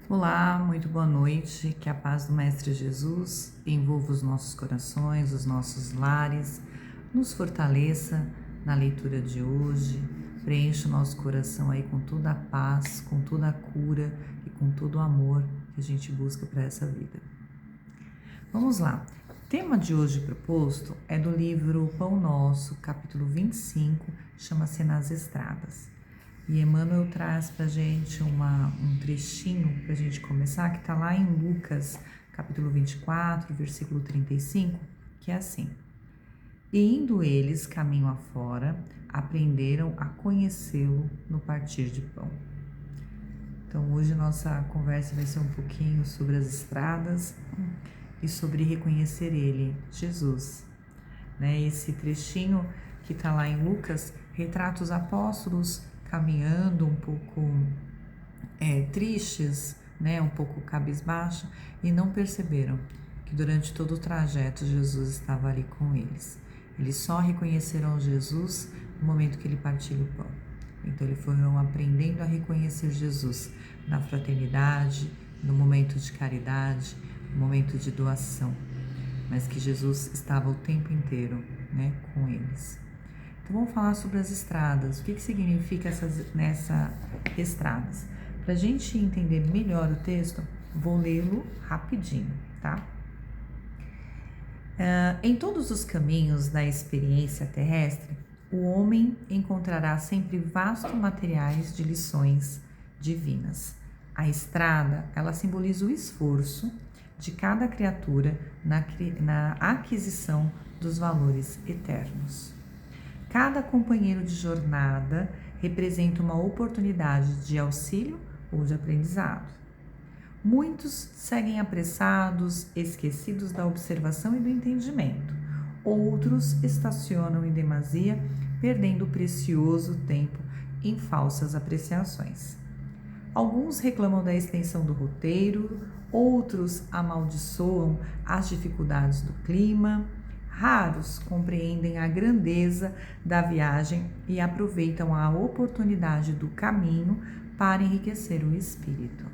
Olá, muito boa noite. Que a paz do Mestre Jesus envolva os nossos corações, os nossos lares, nos fortaleça na leitura de hoje, preencha o nosso coração aí com toda a paz, com toda a cura e com todo o amor que a gente busca para essa vida. Vamos lá. O tema de hoje proposto é do livro Pão Nosso, capítulo 25, chama-se Nas Estradas. E Emmanuel traz para a gente um trechinho para a gente começar, que está lá em Lucas, capítulo 24, versículo 35, que é assim: E indo eles caminho afora, aprenderam a conhecê-lo no partir de pão. Então hoje nossa conversa vai ser um pouquinho sobre as estradas e sobre reconhecer ele, Jesus. Esse trechinho que está lá em Lucas retrata os apóstolos caminhando um pouco tristes, um pouco cabisbaixo, e não perceberam que durante todo o trajeto Jesus estava ali com eles. Eles só reconheceram Jesus no momento que ele partiu o pão. Então eles foram aprendendo a reconhecer Jesus na fraternidade, no momento de caridade, no momento de doação, mas que Jesus estava o tempo inteiro, com eles. Então vamos falar sobre as estradas. O que significa nessas estradas? Para a gente entender melhor o texto, vou lê-lo rapidinho, tá? Em todos os caminhos da experiência terrestre, o homem encontrará sempre vastos materiais de lições divinas. A estrada, ela simboliza o esforço de cada criatura na aquisição dos valores eternos. Cada companheiro de jornada representa uma oportunidade de auxílio ou de aprendizado. Muitos seguem apressados, esquecidos da observação e do entendimento. Outros estacionam em demasia, perdendo o precioso tempo em falsas apreciações. Alguns reclamam da extensão do roteiro, outros amaldiçoam as dificuldades do clima. Raros compreendem a grandeza da viagem e aproveitam a oportunidade do caminho para enriquecer o espírito.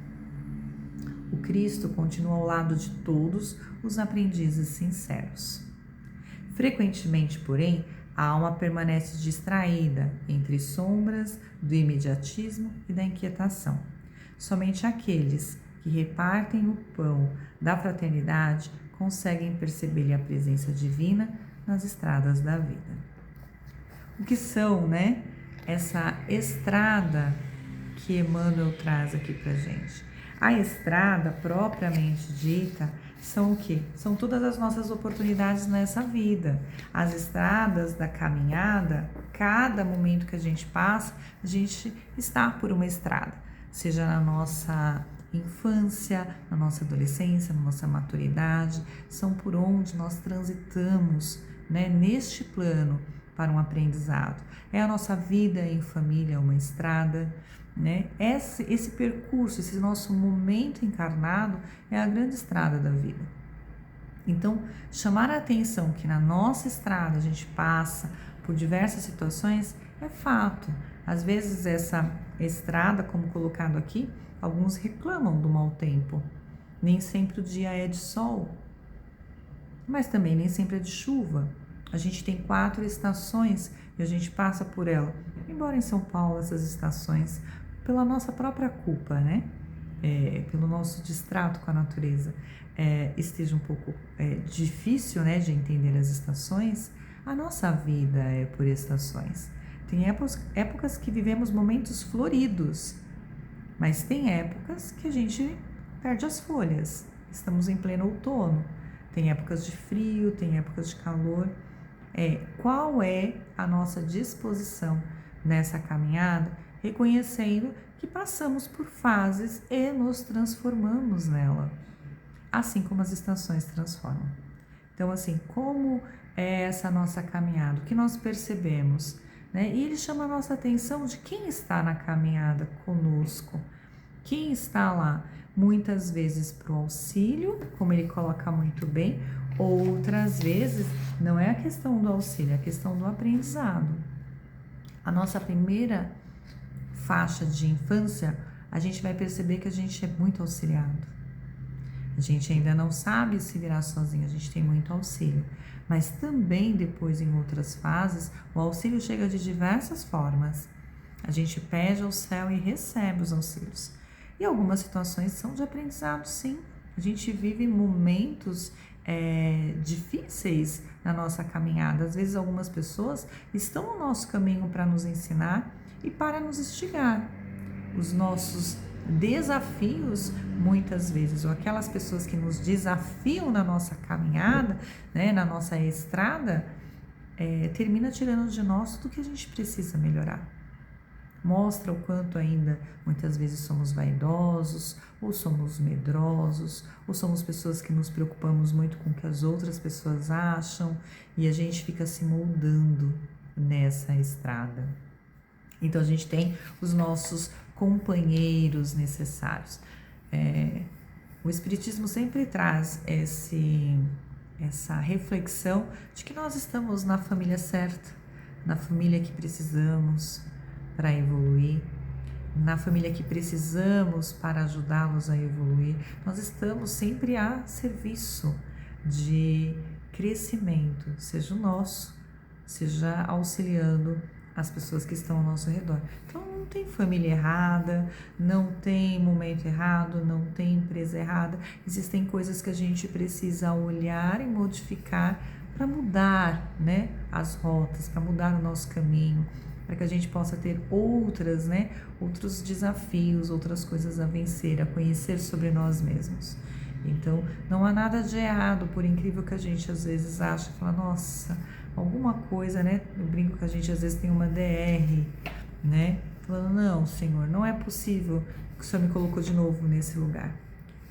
O Cristo continua ao lado de todos os aprendizes sinceros. Frequentemente, porém, a alma permanece distraída entre sombras do imediatismo e da inquietação. Somente aqueles que repartem o pão da fraternidade conseguem perceber a presença divina nas estradas da vida. O que são, essa estrada que Emmanuel traz aqui pra gente? A estrada, propriamente dita, são o quê? São todas as nossas oportunidades nessa vida. As estradas da caminhada, cada momento que a gente passa, a gente está por uma estrada, seja na nossa infância, na nossa adolescência, na nossa maturidade, são por onde nós transitamos, neste plano para um aprendizado. É a nossa vida em família, uma estrada, Esse percurso, esse nosso momento encarnado é a grande estrada da vida. Então, chamar a atenção que na nossa estrada a gente passa por diversas situações é fato. Às vezes essa estrada, como colocado aqui, alguns reclamam do mau tempo. Nem sempre o dia é de sol, mas também nem sempre é de chuva. A gente tem 4 estações e a gente passa por ela. Embora em São Paulo essas estações, pela nossa própria culpa, pelo nosso distrato com a natureza, esteja um pouco difícil, de entender as estações, a nossa vida é por estações. Tem épocas que vivemos momentos floridos, mas tem épocas que a gente perde as folhas. Estamos em pleno outono. Tem épocas de frio, tem épocas de calor. Qual é a nossa disposição nessa caminhada, reconhecendo que passamos por fases e nos transformamos nela, assim como as estações transformam. Então, assim, como é essa nossa caminhada? O que nós percebemos? E ele chama a nossa atenção de quem está na caminhada conosco. Quem está lá? Muitas vezes para o auxílio, como ele coloca muito bem, outras vezes não é a questão do auxílio, é a questão do aprendizado. A nossa primeira faixa de infância, a gente vai perceber que a gente é muito auxiliado. A gente ainda não sabe se virar sozinho, a gente tem muito auxílio. Mas também depois, em outras fases, o auxílio chega de diversas formas. A gente pede ao céu e recebe os auxílios. E algumas situações são de aprendizado, sim. A gente vive momentos difíceis na nossa caminhada. Às vezes algumas pessoas estão no nosso caminho para nos ensinar e para nos instigar. Os nossos desafios, muitas vezes, ou aquelas pessoas que nos desafiam na nossa caminhada, né, na nossa estrada, termina tirando de nós tudo que a gente precisa melhorar. Mostra o quanto ainda muitas vezes somos vaidosos, ou somos medrosos, ou somos pessoas que nos preocupamos muito com o que as outras pessoas acham e a gente fica se moldando nessa estrada. Então a gente tem os nossos companheiros necessários. O Espiritismo sempre traz essa reflexão de que nós estamos na família certa, na família que precisamos para evoluir, na família que precisamos para ajudá-los a evoluir. Nós estamos sempre a serviço de crescimento, seja o nosso, seja auxiliando as pessoas que estão ao nosso redor. Então não tem família errada, não tem momento errado, não tem empresa errada. Existem coisas que a gente precisa olhar e modificar para mudar, né, as rotas, para mudar o nosso caminho, para que a gente possa ter outros desafios, outras coisas a vencer, a conhecer sobre nós mesmos. Então, não há nada de errado, por incrível que a gente às vezes acha, fala, nossa, alguma coisa, né? Eu brinco que a gente às vezes tem uma DR, né? Falando, não, Senhor, não é possível que o Senhor me colocou de novo nesse lugar.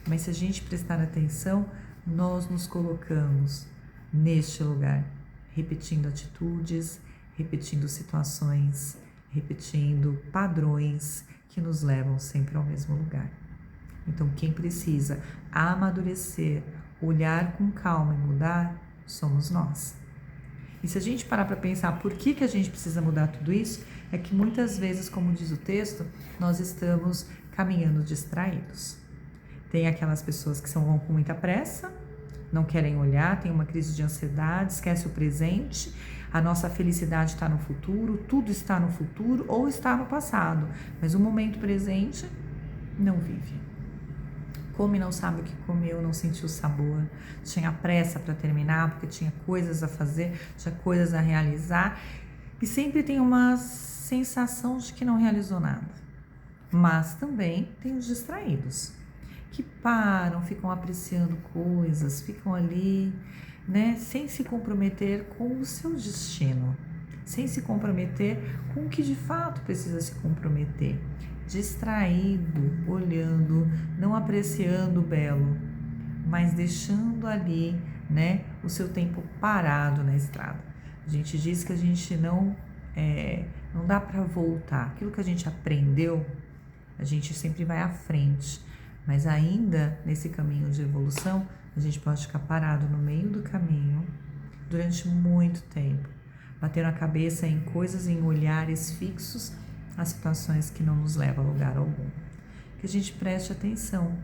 Mas se a gente prestar atenção, nós nos colocamos neste lugar, repetindo atitudes, repetindo situações, repetindo padrões que nos levam sempre ao mesmo lugar. Então, quem precisa amadurecer, olhar com calma e mudar, somos nós. E se a gente parar para pensar por que a gente precisa mudar tudo isso, é que muitas vezes, como diz o texto, nós estamos caminhando distraídos. Tem aquelas pessoas que vão com muita pressa, não querem olhar, tem uma crise de ansiedade, esquece o presente, a nossa felicidade está no futuro, tudo está no futuro ou está no passado, mas o momento presente não vive. Come e não sabe o que comeu, não sentiu o sabor, tinha pressa para terminar porque tinha coisas a fazer, tinha coisas a realizar e sempre tem uma sensação de que não realizou nada. Mas também tem os distraídos, que param, ficam apreciando coisas, ficam ali, né, sem se comprometer com o seu destino, sem se comprometer com o que de fato precisa se comprometer. Distraído, olhando, não apreciando o belo, mas deixando ali, né, o seu tempo parado na estrada. A gente diz que a gente não dá para voltar. Aquilo que a gente aprendeu, a gente sempre vai à frente, mas ainda nesse caminho de evolução, a gente pode ficar parado no meio do caminho durante muito tempo, batendo a cabeça em coisas, em olhares fixos, as situações que não nos levam a lugar algum. Que a gente preste atenção.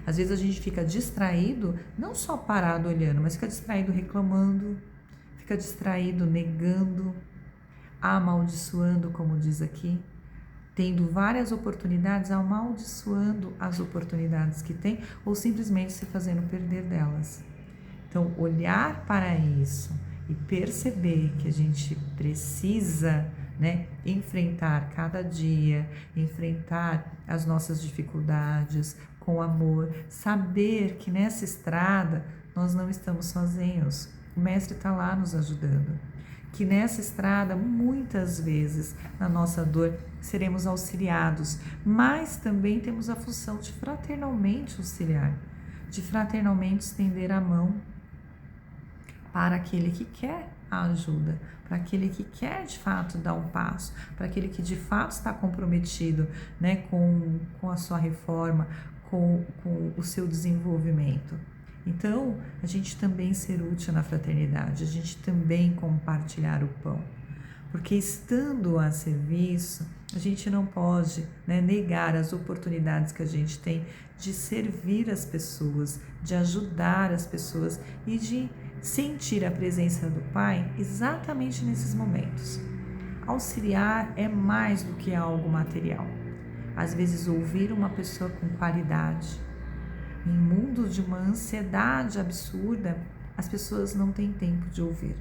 Às vezes a gente fica distraído, não só parado olhando, mas fica distraído reclamando, fica distraído negando, amaldiçoando, como diz aqui, tendo várias oportunidades, amaldiçoando as oportunidades que tem ou simplesmente se fazendo perder delas. Então, olhar para isso e perceber que a gente precisa, né, enfrentar cada dia, enfrentar as nossas dificuldades com amor, saber que nessa estrada nós não estamos sozinhos, o Mestre está lá nos ajudando, que nessa estrada muitas vezes na nossa dor seremos auxiliados, mas também temos a função de fraternalmente auxiliar, de fraternalmente estender a mão para aquele que quer a ajuda, para aquele que quer de fato dar um passo, para aquele que de fato está comprometido, né, com a sua reforma, com o seu desenvolvimento. Então, a gente também ser útil na fraternidade, a gente também compartilhar o pão. Porque estando a serviço, a gente não pode, né, negar as oportunidades que a gente tem de servir as pessoas, de ajudar as pessoas e de sentir a presença do Pai exatamente nesses momentos. Auxiliar é mais do que algo material. Às vezes, ouvir uma pessoa com qualidade. Em um mundo de uma ansiedade absurda, as pessoas não têm tempo de ouvir.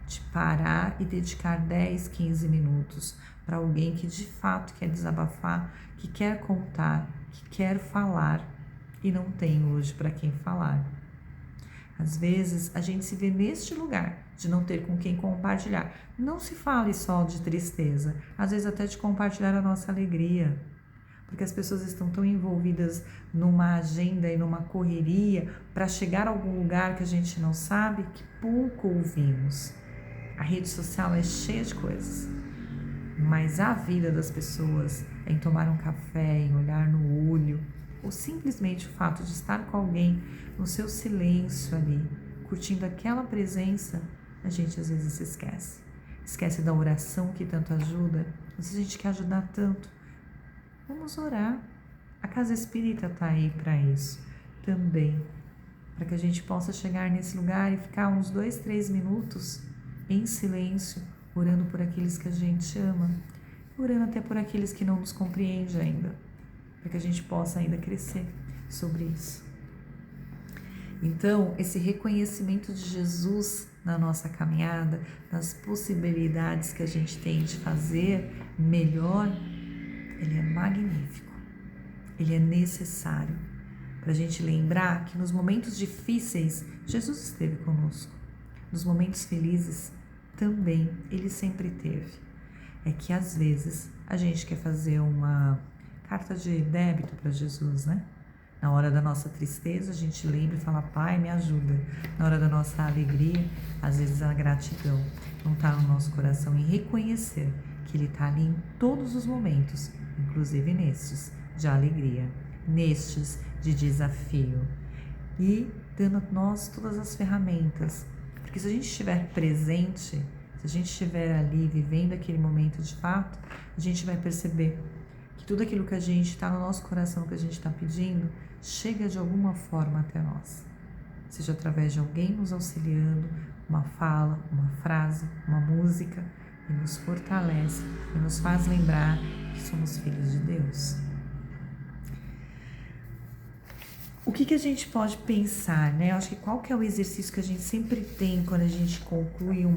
De parar e dedicar 10, 15 minutos para alguém que de fato quer desabafar, que quer contar, que quer falar e não tem hoje para quem falar. Às vezes a gente se vê neste lugar de não ter com quem compartilhar. Não se fale só de tristeza, às vezes até de compartilhar a nossa alegria. Porque as pessoas estão tão envolvidas numa agenda e numa correria para chegar a algum lugar que a gente não sabe que pouco ouvimos. A rede social é cheia de coisas, mas a vida das pessoas em tomar um café, em olhar no olho, ou simplesmente o fato de estar com alguém no seu silêncio ali, curtindo aquela presença, a gente às vezes se esquece. Esquece da oração que tanto ajuda. Às vezes a gente quer ajudar tanto. Vamos orar. A Casa Espírita está aí para isso também, para que a gente possa chegar nesse lugar e ficar uns 2, 3 minutos em silêncio, orando por aqueles que a gente ama, orando até por aqueles que não nos compreendem ainda, para que a gente possa ainda crescer sobre isso. Então, esse reconhecimento de Jesus na nossa caminhada, das possibilidades que a gente tem de fazer melhor, ele é magnífico, ele é necessário para a gente lembrar que nos momentos difíceis, Jesus esteve conosco. Nos momentos felizes, também, ele sempre teve. É que às vezes a gente quer fazer uma carta de débito para Jesus, né? Na hora da nossa tristeza, a gente lembra e fala, Pai, me ajuda. Na hora da nossa alegria, às vezes a gratidão não está no nosso coração em reconhecer que ele está ali em todos os momentos, inclusive nestes de alegria, nestes de desafio. E dando a nós todas as ferramentas. Porque se a gente estiver presente, se a gente estiver ali vivendo aquele momento de fato, a gente vai perceber que tudo aquilo que a gente está no nosso coração, que a gente está pedindo, chega de alguma forma até nós. Seja através de alguém nos auxiliando, uma fala, uma frase, uma música, e nos fortalece e nos faz lembrar que somos filhos de Deus. O que a gente pode pensar, né? Eu acho que qual que é o exercício que a gente sempre tem quando a gente conclui um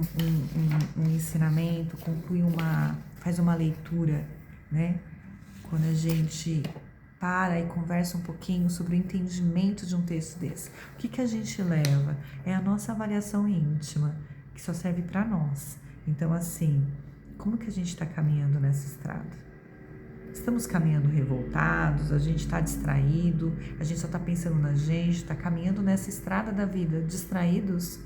ensinamento, faz uma leitura, né? Quando a gente para e conversa um pouquinho sobre o entendimento de um texto desse. O que a gente leva? É a nossa avaliação íntima, que só serve para nós. Então, assim, como que a gente está caminhando nessa estrada? Estamos caminhando revoltados, a gente está distraído, a gente só está pensando na gente, está caminhando nessa estrada da vida distraídos?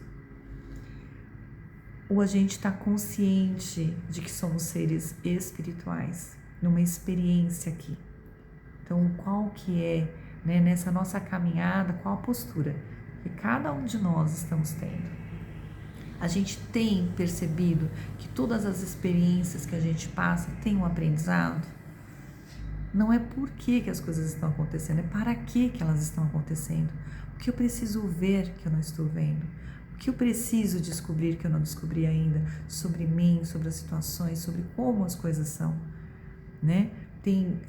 Ou a gente está consciente de que somos seres espirituais, numa experiência aqui? Então, qual que é, né, nessa nossa caminhada, qual a postura que cada um de nós estamos tendo? A gente tem percebido que todas as experiências que a gente passa têm um aprendizado? Não é por que as coisas estão acontecendo, é para que elas estão acontecendo. O que eu preciso ver que eu não estou vendo? O que eu preciso descobrir que eu não descobri ainda sobre mim, sobre as situações, sobre como as coisas são, né? Tem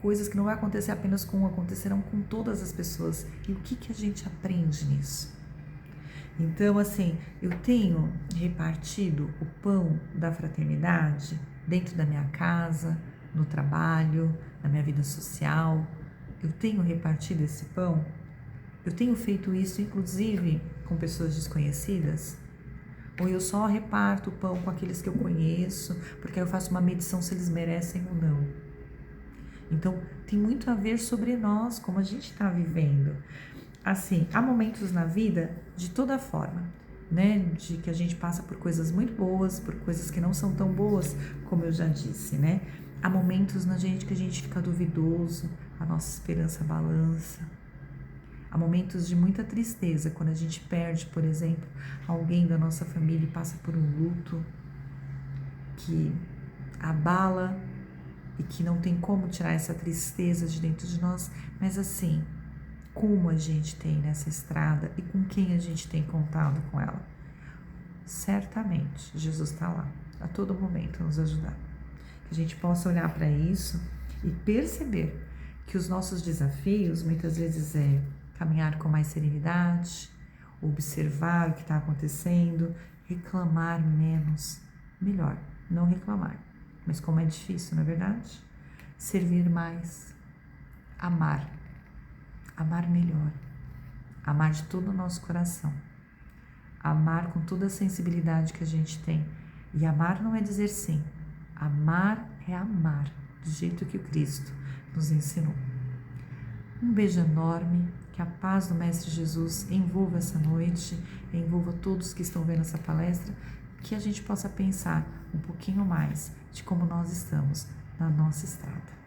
coisas que não vai acontecer apenas com um, acontecerão com todas as pessoas. E o que a gente aprende nisso? Então, assim, eu tenho repartido o pão da fraternidade dentro da minha casa, no trabalho, na minha vida social. Eu tenho repartido esse pão? Eu tenho feito isso, inclusive, com pessoas desconhecidas? Ou eu só reparto o pão com aqueles que eu conheço, porque aí eu faço uma medição se eles merecem ou não? Então, tem muito a ver sobre nós, como a gente está vivendo. Assim, há momentos na vida de toda forma, né? De que a gente passa por coisas muito boas, por coisas que não são tão boas, como eu já disse, né? Há momentos na gente que a gente fica duvidoso, a nossa esperança balança. Há momentos de muita tristeza, quando a gente perde, por exemplo, alguém da nossa família e passa por um luto. que abala e que não tem como tirar essa tristeza de dentro de nós, mas assim, como a gente tem nessa estrada e com quem a gente tem contado com ela. Certamente, Jesus está lá, a todo momento, nos ajudar. Que a gente possa olhar para isso e perceber que os nossos desafios, muitas vezes, é caminhar com mais serenidade, observar o que está acontecendo, reclamar menos, melhor, não reclamar. Mas como é difícil, não é verdade? Servir mais, amar melhor, amar de todo o nosso coração, amar com toda a sensibilidade que a gente tem. E amar não é dizer sim, amar é amar, do jeito que o Cristo nos ensinou. Um beijo enorme, que a paz do Mestre Jesus envolva essa noite, envolva todos que estão vendo essa palestra, que a gente possa pensar um pouquinho mais de como nós estamos na nossa estrada.